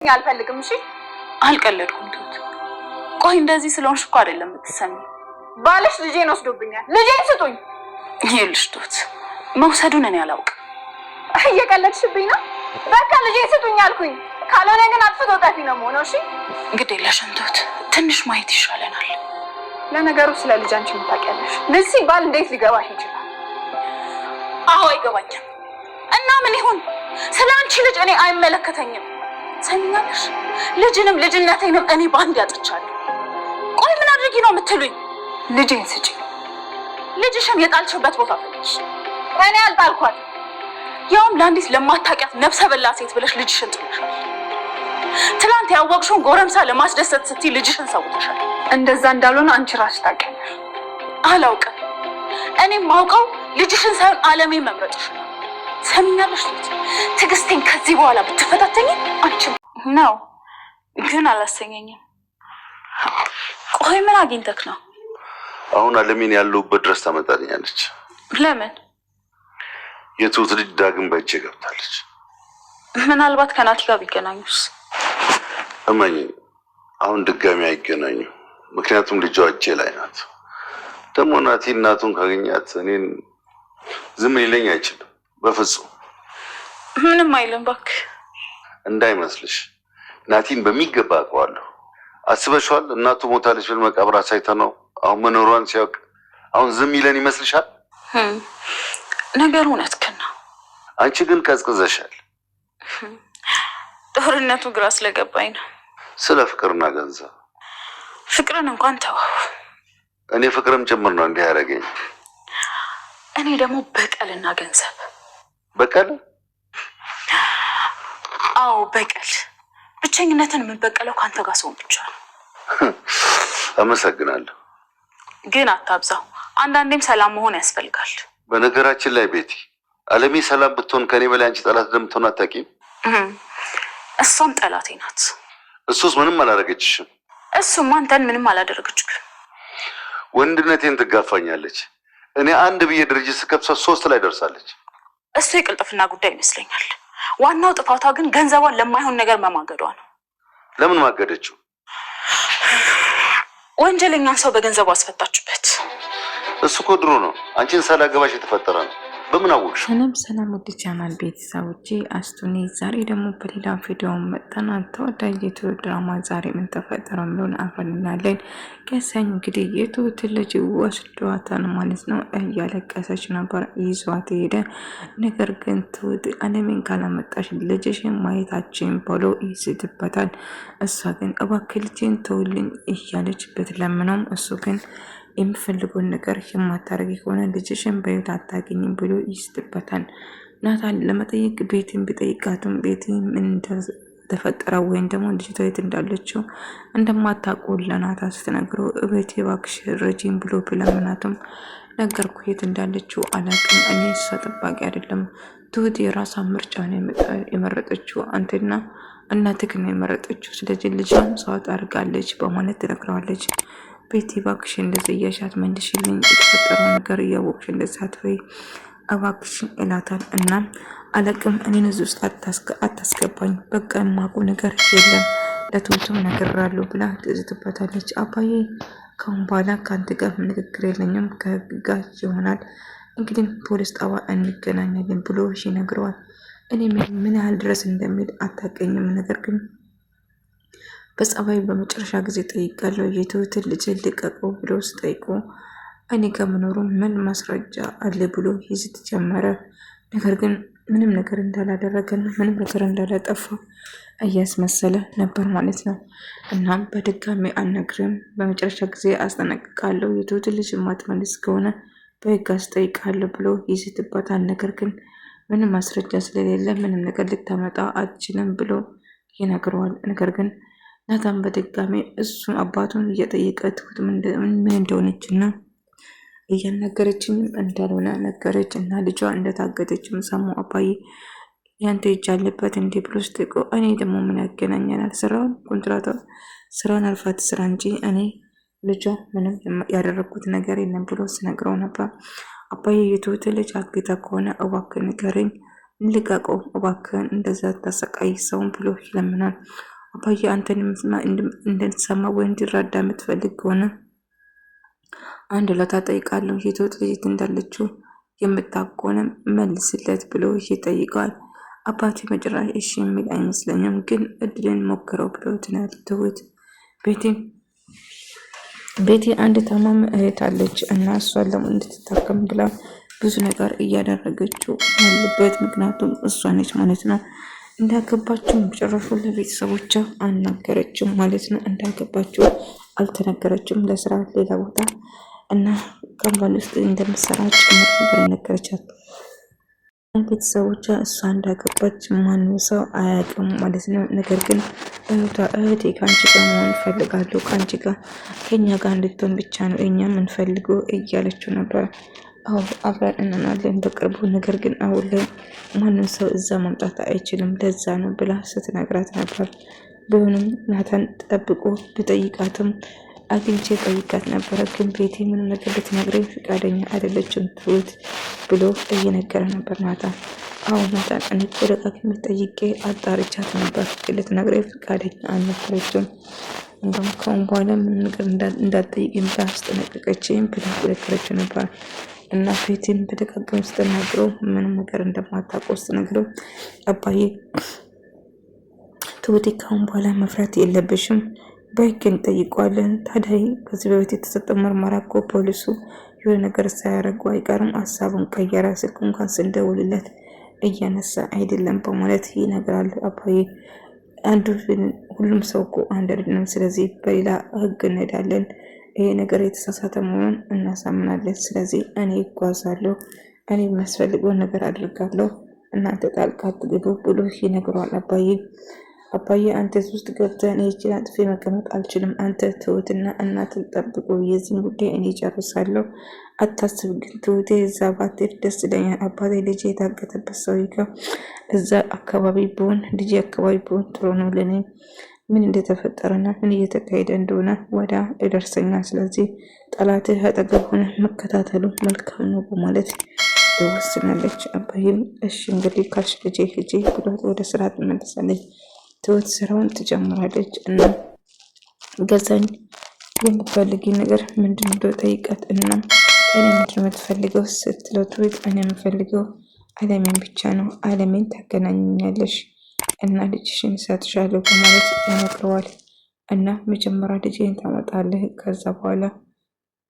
አልፈልግም። እሺ አልቀለድኩም ትሁት። ቆይ እንደዚህ ስለሆንሽ እኮ አይደለም የምትሰሚው። ባልሽ ልጄን ወስዶብኛል። ልጄን ስጡኝ። ይኸውልሽ ትሁት፣ መውሰዱን እኔ አላውቅም። እየቀለድሽብኝ ነው። በቃ ልጄን ስጡኝ አልኩኝ። ካልሆነ ግን አጥፍቶ ጠፊ ነው የምሆነው። እሺ እንግዲህ የለሽም ትሁት፣ ትንሽ ማየት ይሻለናል። ለነገሩ ስለ ልጅ አንቺ ምን ታውቂያለሽ? ልጅ ሲባል እንዴት ሊገባሽ ይችላል? አዎ አይገባኝም። እና ምን ይሁን? ስለ አንቺ ልጅ እኔ አይመለከተኝም። ሰሚኛለሽ? ልጅንም ልጅነቴንም እኔ ባንድ ያጥቻለሁ። ቆይ ምን አድርጊ ነው የምትሉኝ? ልጄን ስጪ። ልጅሽን የጣልሽበት ቦታ ፈልጊ። እኔ አልጣልኳት። ያውም ለአንዲት ለማታውቂያት ነፍሰ በላ ሴት ብለሽ ልጅሽን ጥለሻል። ትናንት ያወቅሽውን ጎረምሳ ለማስደሰት ስትይ ልጅሽን ሰውተሻል። እንደዛ እንዳልሆነ አንቺ ራስሽ ታውቂያለሽ። አላውቅም። እኔም ማውቀው ልጅሽን ሳይሆን ዓለሜን መምረጥሽ ነው። ሰሚኛለሽ? ትዕግስቴን ከዚህ በኋላ ብትፈታተኝ አንቺ ነው ግን አላሰኘኝም። ቆይ ምን አግኝተክ ነው? አሁን ዓለሜን ያለሁበት ድረስ ታመጣልኛለች። ለምን? የትሁት ልጅ ዳግም በእጄ ገብታለች። ምናልባት ከናቲ ጋር ቢገናኙስ? እመኝ፣ አሁን ድጋሚ አይገናኙ። ምክንያቱም ልጇ እጄ ላይ ናት። ደግሞ ናቲ እናቱን ካገኛት እኔን ዝም ሊለኝ አይችልም። በፍጹም ምንም አይልም። እባክህ እንዳይመስልሽ፣ ናቲን በሚገባ አውቀዋለሁ። አስበሽዋል? እናቱ ሞታለች ብል መቃብር አሳይተነው አሁን መኖሯን ሲያውቅ አሁን ዝም ይለን ይመስልሻል? ነገሩ እውነትህን ነው። አንቺ ግን ቀዝቅዘሻል። ጦርነቱ ግራ ስለገባኝ ነው። ስለ ፍቅርና ገንዘብ። ፍቅርን እንኳን ተወው። እኔ ፍቅርም ጭምር ነው እንዲህ ያደረገኝ። እኔ ደግሞ በቀልና ገንዘብ። በቀል? አዎ በቀል። ብቸኝነትን የምንበቀለው ከአንተ ጋር ሰውን ብቻ ነው። አመሰግናለሁ። ግን አታብዛው። አንዳንዴም ሰላም መሆን ያስፈልጋል። በነገራችን ላይ ቤቲ፣ ዓለሜ ሰላም ብትሆን ከኔ በላይ አንቺ ጠላት እንደምትሆን አታውቂም? እሷም ጠላቴ ናት። እሱስ ምንም አላደረገችሽም። እሱም አንተን ምንም አላደረገችም። ወንድነቴን ትጋፋኛለች። እኔ አንድ ብዬ ድርጅት ስከፍት 3 ላይ ደርሳለች። እሱ የቅልጥፍና ጉዳይ ይመስለኛል። ዋናው ጥፋቷ ግን ገንዘቧን ለማይሆን ነገር መማገዷ ነው። ለምን ማገደችው? ወንጀለኛን ሰው በገንዘቡ አስፈታችበት። እሱ እኮ ድሮ ነው። አንቺን ሳላገባሽ የተፈጠረ ነው። በምን አወቅሽ? ሰላም ውድ ቻናል ቤተሰቦቼ፣ አስቱኒ ዛሬ ደግሞ በሌላ ቪዲዮ መጥተናል። ተወዳጅ የትሁት ድራማ ዛሬ ምን ተፈጠረ ብለን አብረን እናያለን። ከሰኝ እንግዲህ የትሁት ልጅ ወስዷታል ማለት ነው። እያለቀሰች ነበር፣ ይዟት ሄደ። ነገር ግን ትሁት ዓለሜን ካላመጣሽ ልጅሽን ማየታችን ብሎ ይስድበታል። እሷ ግን እባክህ ልጄን ተውልኝ እያለች ብትለምነውም እሱ ግን የሚፈልገውን ነገር የማታረጊ ከሆነ ልጅሽን በሕይወት አታገኝም ብሎ ይስጥበታል። ናታን ለመጠየቅ ቤትን ቢጠይቃትም ቤትን ምን እንደተፈጠረ ወይም ደግሞ ልጅቷ የት እንዳለችው እንደማታውቁ ለናታን ስትነግረው እቤቴ እባክሽ ረጂም ብሎ ቢለምናትም ነገርኩ የት እንዳለችው አላውቅም። እኔ እሷ ጠባቂ አይደለም። ትሁት የራሷ ምርጫ ነው የመረጠችው። አንተና እናትህ ነው የመረጠችው። ስለዚህ ልጇን ሰዋት አድርጋለች በማለት ትነግረዋለች። ቤቲ እባክሽ እንደዚህ እያሻት መልሽልኝ፣ የተፈጠረው ነገር እያወቅሽ እንደዚህ አትበይ እባክሽን እላታል። እና አለቅም እኔን እዚህ ውስጥ አታስገባኝ፣ በቃ የማውቀው ነገር የለም ለትሁትም ነግሬያለሁ ብላ ትዝትበታለች። አባዬ ከአሁን በኋላ ከአንተ ጋር ንግግር የለኝም፣ ከህግ ጋር ይሆናል፣ እንግዲህ ፖሊስ ጣቢያ እንገናኛለን ብሎ ይነግረዋል። እኔ ምን ያህል ድረስ እንደሚል አታውቀኝም፣ ነገር ግን በጸባይ በመጨረሻ ጊዜ ጠይቃለሁ የትሁትን ልጅ ልቀቀው ብሎ ስጠይቁ እኔ ከመኖሩ ምን ማስረጃ አለ ብሎ ይዝት ጀመረ። ነገር ግን ምንም ነገር እንዳላደረገና ምንም ነገር እንዳላጠፋ እያስመሰለ ነበር ማለት ነው። እናም በድጋሚ አልነግርም፣ በመጨረሻ ጊዜ አስጠነቅቃለሁ፣ የትሁትን ልጅ ማትመልስ ከሆነ በህግ አስጠይቃለሁ ብሎ ይዝትበታል። ነገር ግን ምንም ማስረጃ ስለሌለ ምንም ነገር ልታመጣ አትችልም ብሎ ይነግረዋል። ነገር ግን ናታን በድጋሚ እሱን አባቱን እየጠየቀ ትሁት ምን እንደሆነችና እያናገረችኝም እንዳልሆነ ነገረች እና ልጇ እንደታገተችም ሰሙ። አባዬ ያንተ እጅ አለበት እንዲህ ብሎ ስጠይቀው እኔ ደግሞ ምን ያገናኘናል? ስራውን ኮንትራቷ ስራውን አልፋት ስራ እንጂ እኔ ልጇ ምንም ያደረግኩት ነገር የለም ብሎ ስነግረው ነበር። አባዬ የትሁት ልጅ አግታ ከሆነ እባክህ ንገረኝ፣ ልቀቀው እባክህን፣ እንደዛ ታሰቃይ ሰውን ብሎ ይለምናል። አባዬ አንተን እንድትሰማ ወይ እንዲረዳ የምትፈልግ ከሆነ አንድ ለታ ጠይቃለሁ የትሁት ልጅት እንዳለችው የምታውቅ ከሆነ መልስለት ብሎ ይጠይቀዋል። አባቴ መጨረሻ እሺ የሚል አይመስለኝም፣ ግን እድልን ሞክረው ብሎ ትሁት ቤቲ አንድ ታማሚ እህት አለች እና እሷን እንድትታከም ብላ ብዙ ነገር እያደረገችው ያለበት ምክንያቱም እሷ ነች ማለት ነው። እንዳገባችው ጭራሹ ለቤተሰቦቿ አልናገረችም ማለት ነው። እንዳገባችው አልተነገረችም ለስራ ሌላ ቦታ እና ካምፓኒ ውስጥ እንደምትሰራ ጭምር ነበር የነገረቻት። ቤተሰቦቿ እሷ እንዳገባች ማንም ሰው አያውቅም ማለት ነው። ነገር ግን እህቴ ከአንቺ ጋር መሆን እፈልጋለሁ፣ ከአንቺ ጋር ከኛ ጋር እንድትሆን ብቻ ነው እኛ የምንፈልገው እያለችው ነበር። አዎ አብረን እንሆናለን በቅርቡ፣ ነገር ግን አሁን ላይ ማንም ሰው እዛ መምጣት አይችልም፣ ለዛ ነው ብላ ስትነግራት ነበር። ቢሆንም ናታን ጠብቆ ቢጠይቃትም አግኝቼ ጠይቃት ነበረ፣ ግን ቤቴ ምንም ነገር ልትነግረኝ ፈቃደኛ አይደለችም ትሁት ብሎ እየነገረ ነበር ናታን። አዎ ናታን እኔ እኮ ደጋግሜ ጠይቄ አጣርቻት ነበር፣ ግን ልትነግረኝ ፈቃደኛ አልነበረችም። እንደውም ከአሁን በኋላ ምንም ነገር እንዳትጠይቅኝ ብላ አስጠነቀቀችኝ ብላ ነገረችው ነበር። እና ቤቴን በደጋግም ስትናግረው ምንም ነገር እንደማታውቀው ስትነግረው አባዬ ትሁቴ ከአሁን በኋላ መፍራት የለብሽም በህግ እንጠይቀዋለን። ታዲያ ከዚህ በፊት የተሰጠው ምርመራ እኮ ፖሊሱ የሆነ ነገር ሳያደርጉ አይቀርም፣ ሀሳቡን ቀየረ፣ ስልክ እንኳን ስንደውልለት እያነሳ አይደለም በማለት ይነግራል። አባዬ አንዱ ሁሉም ሰው እኮ አንድ አይደለም፣ ስለዚህ በሌላ ህግ እንሄዳለን፣ ይሄ ነገር የተሳሳተ መሆኑን እናሳምናለን፣ ስለዚህ እኔ እጓዛለሁ፣ እኔ የሚያስፈልገውን ነገር አድርጋለሁ፣ እናንተ ጣልቃ አትግቡ ብሎ ይነግረዋል። አባዬ አንተ ውስጥ ገብተህ እኔ እጅን አጥፌ መቀመጥ አልችልም። አንተ ትሁትና እናትን ጠብቁ፣ የዚህን ጉዳይ እኔ ጨርሳለሁ። አታስብ፣ ግን ትሁቴ እዛ ባትሄድ ደስ ይለኛል። አባቴ ልጄ የታገተበት ሰው ጋር እዛ አካባቢ ብሆን ልጄ አካባቢ ብሆን ጥሩ ነው። ለእኔ ምን እንደተፈጠረና ምን እየተካሄደ እንደሆነ ወዳ ይደርሰኛል። ስለዚህ ጠላትህ አጠገብ ሆነ መከታተሉ መልካም ነው በማለት ትወስናለች። አባዬም እሺ እንግዲህ ካልሽ ልጄ ሂጂ ብሏት ወደ ስራ ትመለሳለች። ትሁት ስራውን ትጀምራለች እና ገዛኝ የምትፈልጊ ነገር ምንድን ነው ጠይቃት እና እኔ ምንድን ነው የምትፈልገው ስትለው ትሁት እኔ የምፈልገው አለሜን ብቻ ነው፣ አለሜን ታገናኘኛለሽ እና ልጅሽን እሰጥሻለሁ በማለት ይነግረዋል። እና መጀመሪያ ልጅን ታመጣለህ ከዛ በኋላ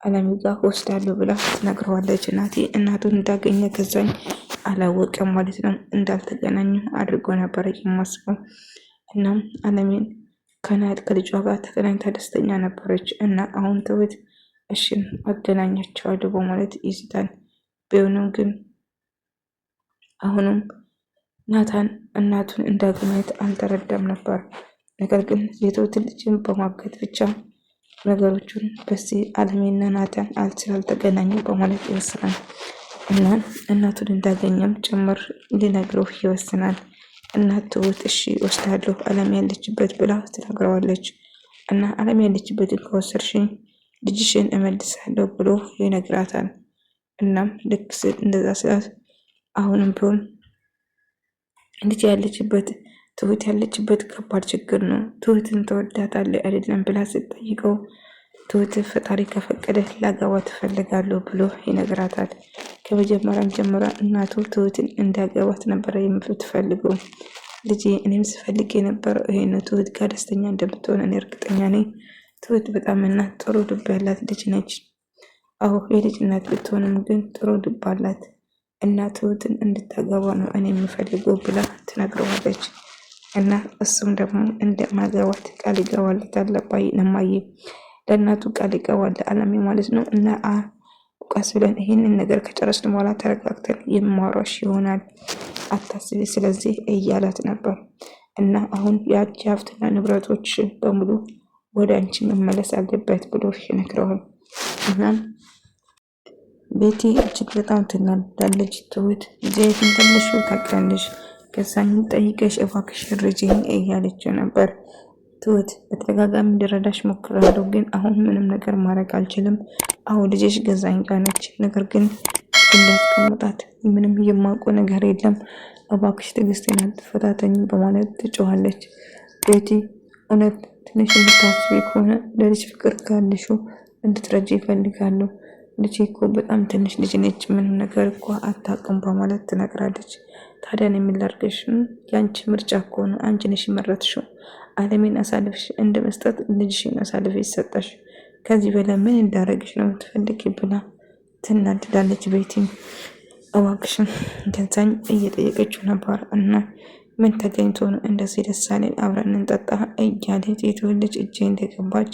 አለሜ ጋር ወስዳለሁ ብላ ትነግረዋለች። እናቱን እንዳገኘ ገዛኝ አላወቀም ማለት ነው። እንዳልተገናኙ አድርጎ ነበረ የማስበው። እናም አለሜን ከልጇ ጋር ተገናኝታ ደስተኛ ነበረች እና አሁን ትሁት እሽን አገናኛቸዋለሁ በማለት ይዝታል። ቢሆንም ግን አሁንም ናታን እናቱን እንዳገኘት አልተረዳም ነበር። ነገር ግን የትሁትን ልጅን በማገት ብቻ ነገሮቹን በዚህ አለሜና ናታን ስላልተገናኙ በማለት ይወስናል እና እናቱን እንዳገኘም ጭምር ሊነግረው ይወስናል። እናት ትሁት እሺ ወስዳለሁ አለም ያለችበት ብላ ትነግረዋለች። እና አለም ያለችበትን ከወሰድሽኝ ልጅሽን እመልሳለሁ ብሎ ይነግራታል። እናም ልክ እንደዛ ስላት አሁንም ቢሆን ልጅ ያለችበት ትሁት ያለችበት ከባድ ችግር ነው፣ ትሁትን ተወዳታለህ አይደለም ብላ ስትጠይቀው ትሁት ፈጣሪ ከፈቀደ ላገባ ትፈልጋለሁ ብሎ ይነግራታል። ከመጀመሪያም ጀምራ እናቱ ትሁትን እንዳገባት ነበረ የምትፈልገው። ልጄ እኔም ስፈልግ የነበረው ይሄ ነው፣ ትሁት ጋር ደስተኛ እንደምትሆን እኔ እርግጠኛ ነኝ። ትሁት በጣም እናት ጥሩ ልብ ያላት ልጅ ነች። አሁ የልጅ እናት ብትሆንም ግን ጥሩ ልብ አላት እና ትሁትን እንድታገባ ነው እኔ የምፈልገው ብላ ትነግረዋለች። እና እሱም ደግሞ እንደማገባት ቃል ይገባለታል። ለማየ ለእናቱ ቃል ይገባል አለሜ ማለት ነው። እና ቃስ ብለን ይሄንን ነገር ከጨረስን በኋላ ተረጋግተን የማወራሽ ይሆናል አታስቢ፣ ስለዚህ እያላት ነበር። እና አሁን የአንቺ ሀብትና ንብረቶች በሙሉ ወደ አንቺ መመለስ አለበት ብሎ ይነግረዋል። እናም ቤቲ እጅግ በጣም ትናደዳለች። ትሁት ዘይትን ትንሹ ታውቂያለሽ፣ ከዛኝ ጠይቀሽ እባክሽ እርጂኝ እያለችው ነበር። ትሁት በተደጋጋሚ እንድረዳሽ ሞክራለሁ፣ ግን አሁን ምንም ነገር ማድረግ አልችልም። አሁን ልጅሽ ገዛኝ ጋር ነች፣ ነገር ግን እንዳስቀምጣት ምንም የማውቀው ነገር የለም፣ እባክሽ ትዕግስቴን አትፈታተኝ በማለት ትጮኻለች። ቤቲ እውነት ትንሽ እንድታስቢ ከሆነ ለልጅ ፍቅር ካለሽው እንድትረጂ ይፈልጋሉ። ልጅ እኮ በጣም ትንሽ ልጅ ነች፣ ምንም ነገር እኮ አታውቅም በማለት ትነግራለች። ታዲያን የሚላርገሽ የአንቺ ምርጫ እኮ ነው፣ አንቺ ነሽ የመረጥሽው። አለሜን አሳልፍሽ እንደ መስጠት ልጅሽን አሳልፍ ይሰጠሽ። ከዚህ በላይ ምን እንዳረግሽ ነው የምትፈልጊ ብላ ትናድዳለች። ቤቲም እባክሽን ገዛኝ እየጠየቀችው ነበር። እና ምን ተገኝቶ ነው እንደዚህ ደስ አለኝ አብረን እንጠጣ እያለች የትውልጅ እጄ እንደገባች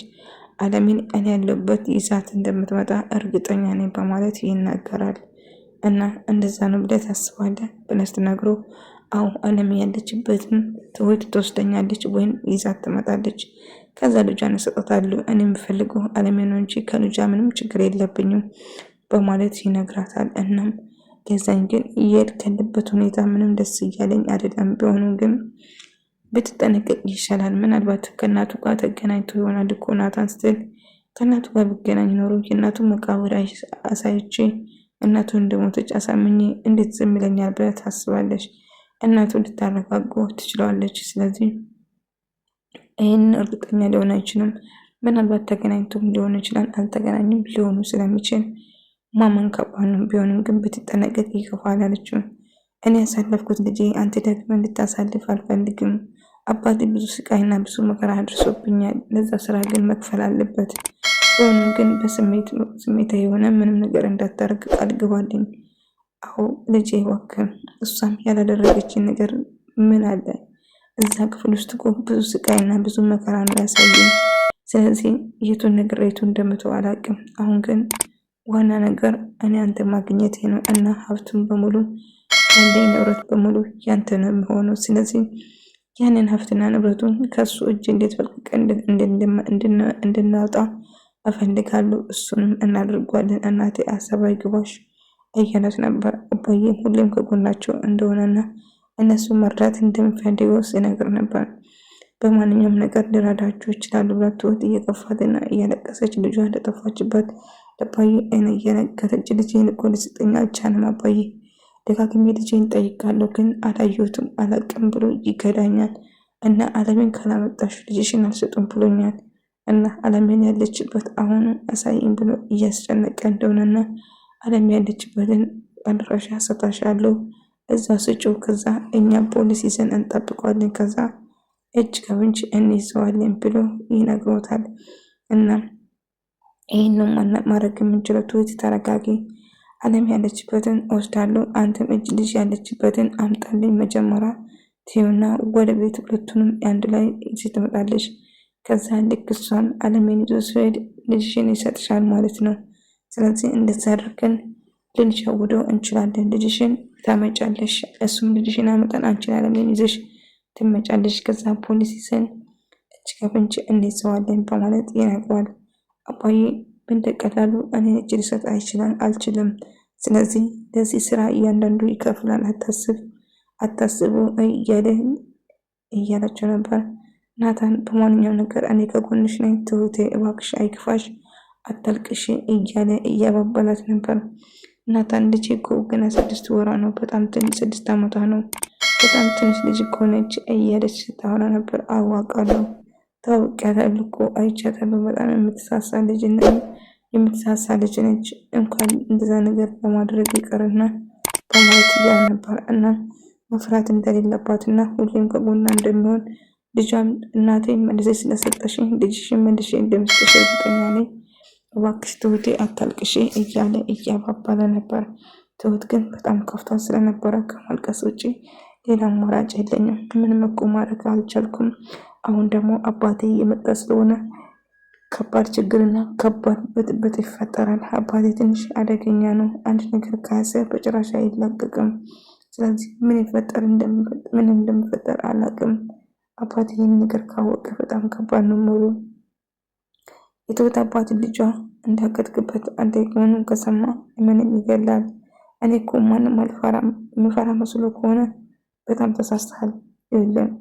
አለሚን እኔ ያለበት ይዛት እንደምትመጣ እርግጠኛ ነኝ በማለት ይናገራል። እና እንደዛ ነው ብለህ ታስባለህ ብለህ ስትነግረው አዎ አለሚ ያለችበትን ትሁት ትወስደኛለች ወይም ይዛት ትመጣለች። ከዛ ልጇን እሰጣታለሁ። እኔ የምፈልገው አለሚ ነው እንጂ ከልጇ ምንም ችግር የለብኝም በማለት ይነግራታል። እናም ገዛኝ ግን እየሄድክበት ሁኔታ ምንም ደስ እያለኝ አይደለም። ቢሆኑ ግን ብትጠነቀቅ ይሻላል። ምናልባት ከእናቱ ጋር ተገናኝቶ ይሆናል እኮ ናታን ስትል ከእናቱ ጋር ብገናኝ ኖሮ የእናቱ መቃብር አሳይቼ እናቱ እንደሞተች አሳምኜ እንዴት ዝም ይለኛል ብላ ታስባለች። እናቱ ልታረጋጉ ትችላለች። ስለዚህ ይህን እርግጠኛ ሊሆን አይችልም። ምናልባት ተገናኝቶም ሊሆን ይችላል፣ አልተገናኙም ሊሆኑ ስለሚችል ማመን ከባድ ነው። ቢሆንም ግን ብትጠነቀቅ ይከፋል አለችው። እኔ ያሳለፍኩት ልጄ አንተ ደግሞ እንድታሳልፍ አልፈልግም። አባቴ ብዙ ስቃይና ብዙ መከራ አድርሶብኛል። ለዛ ስራ ግን መክፈል አለበት። ቢሆንም ግን በስሜታ የሆነ ምንም ነገር እንዳታደርግ ቃል ግባልኝ። አዎ ልጄ እባክህ። እሷም ያላደረገችን ነገር ምን አለ? እዛ ክፍል ውስጥ እኮ ብዙ ስቃይና ብዙ መከራ ነው ያሳየኝ። ስለዚህ የቱን ነገር የቱን እንደምተው አላውቅም። አሁን ግን ዋና ነገር እኔ አንተ ማግኘቴ ነው እና ሀብቱን በሙሉ ያለኝ ንብረት በሙሉ ያንተ ነው የሚሆነው። ስለዚህ ያንን ሀብትና ንብረቱን ከሱ እጅ እንዴት ፈልቅቀን እንድናወጣ እፈልጋለሁ። እሱንም እናደርጓለን። እናቴ አሰባይ ግባሽ እያለት ነበር። አባዬ ሁሌም ከጎናቸው እንደሆነና እነሱ መርዳት እንደሚፈልገው ሲነግር ነበር። በማንኛውም ነገር ሊረዳቸው ይችላሉ ብላ ትሁት እየከፋትና እያለቀሰች ልጇ እንደጠፋችበት አባዬ አይነ እየነገረች ልጄን እኮ ልስጠኝ አልቻለም አባዬ፣ ደጋግሜ ልጄን ጠይቃለሁ ግን አላየሁትም አላቅም ብሎ ይገዳኛል እና አለሜን ካላመጣሽ ልጅሽን አልሰጡም ብሎኛል እና አለሜን ያለችበት አሁኑ አሳይም ብሎ እያስጨነቀ እንደሆነና አለም ያለችበትን አድራሻ ሰጣሻለሁ እዛ ስጩ፣ ከዛ እኛ ፖሊስ ይዘን እንጠብቀዋለን፣ ከዛ እጅ ከፍንጅ እንይዘዋለን ብሎ ይነግሮታል። እና ይህን ነው ማድረግ የምንችለው። ትሁት ተረጋጊ፣ አለም ያለችበትን ወስዳለሁ፣ አንተም እጅ ልጅ ያለችበትን አምጣልኝ መጀመሪያ ትዩና ወደ ቤት ሁለቱንም አንድ ላይ ይዘሽ ትመጣለች። ከዛ ልክ እሷን አለሜን ይዞ ሲሄድ ልጅሽን ይሰጥሻል ማለት ነው። ስለዚህ እንደዛ አድርገን ልንሸውደው እንችላለን። ልጅሽን ታመጫለሽ፣ እሱም ልጅሽን አመጣን፣ አንቺ አለሜን ይዘሽ ትመጫለሽ። ከዛ ፖሊስ ይዘን እጅ ከፍንጅ እንይዘዋለን በማለት ይነግረዋል። አባዬ እንደቀላሉ እኔ እጅ ሊሰጥ አልችልም። ስለዚህ ለዚህ ስራ እያንዳንዱ ይከፍላል፣ አታስቡ እያለችው ነበር። ናታን በማንኛውም ነገር እኔ ከጎንሽ ነኝ ትሁቴ፣ እባክሽ አይክፋሽ፣ አታልቅሽ እያለ እያባበላት ነበር። ናታን ልጅ እኮ ገና 6 ወሯ ነው፣ በጣም ትንሽ 6 ዓመቷ ነው፣ በጣም ትንሽ ልጅ እኮ ነች እያለች ስታወራ ነበር። አዋቃለሁ፣ ታውቂያታለሁ እኮ አይቻታለሁ፣ በጣም የምትሳሳ ልጅ ነች፣ እንኳን እንደዛ ነገር ለማድረግ ይቀርና በማለት እያለ ነበር። እና መፍራት እንደሌለባትና ሁሌም ከጎና እንደሚሆን ልጇም እናቴ መልሰሽ ስለሰጠሽኝ ልጅሽን መልሼ እንደምስጥሽ እርግጠኛ ነኝ፣ እባክሽ ትሁቴ አታልቅሽ እያለ እያባባለ ነበር። ትሁት ግን በጣም ከፍቷት ስለነበረ ከማልቀስ ውጭ ሌላ አማራጭ የለኝም፣ ምንም እኮ ማድረግ አልቻልኩም። አሁን ደግሞ አባቴ እየመጣ ስለሆነ ከባድ ችግርና ከባድ ብጥብጥ ይፈጠራል። አባቴ ትንሽ አደገኛ ነው፣ አንድ ነገር ከያዘ በጭራሽ አይላቀቅም። ስለዚህ ምን እንደሚፈጠር አላቅም። አባቴ ይህን ነገር ካወቀ በጣም ከባድ ነው። ሙሉ የትሁት አባት ልጇ እንዳቀጥቅበት አንተ መሆኑን ከሰማ ምንም ይገላል። እኔ እኮ ማንም አልፈራም፣ የምፈራ መስሎ ከሆነ በጣም ተሳስተሃል።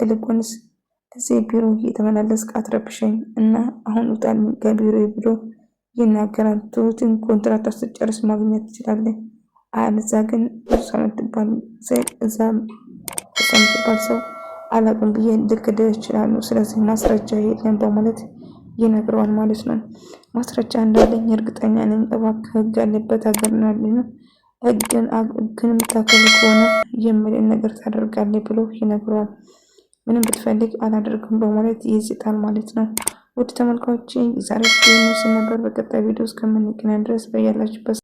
ይልቁንስ እዚህ ቢሮ እየተመላለስክ አትረብሸኝ እና አሁን ውጣል ከቢሮ ብሎ ይናገራል። ትሁትን ኮንትራት ስትጨርስ ማግኘት ትችላለህ፣ አለዛ ግን እዛ የምትባል ሰው አላቅም ብዬ ልክድህ ይችላሉ። ስለዚህ ማስረጃ የለም በማለት ይነግረዋል ማለት ነው። ማስረጃ እንዳለኝ እርግጠኛ ነኝ። እባክህ ህግ ያለበት ሀገር ነው ያለነው። ህግን የምታከብር ከሆነ የምልህን ነገር ታደርጋለህ ብሎ ይነግረዋል። ምንም ብትፈልግ አላደርግም በማለት ይዝታል ማለት ነው። ውድ ተመልካቾቼ ዛሬ ቪዲዮ ነበር። በቀጣይ ቪዲዮ እስከምንገናኝ ድረስ በያላችሁበት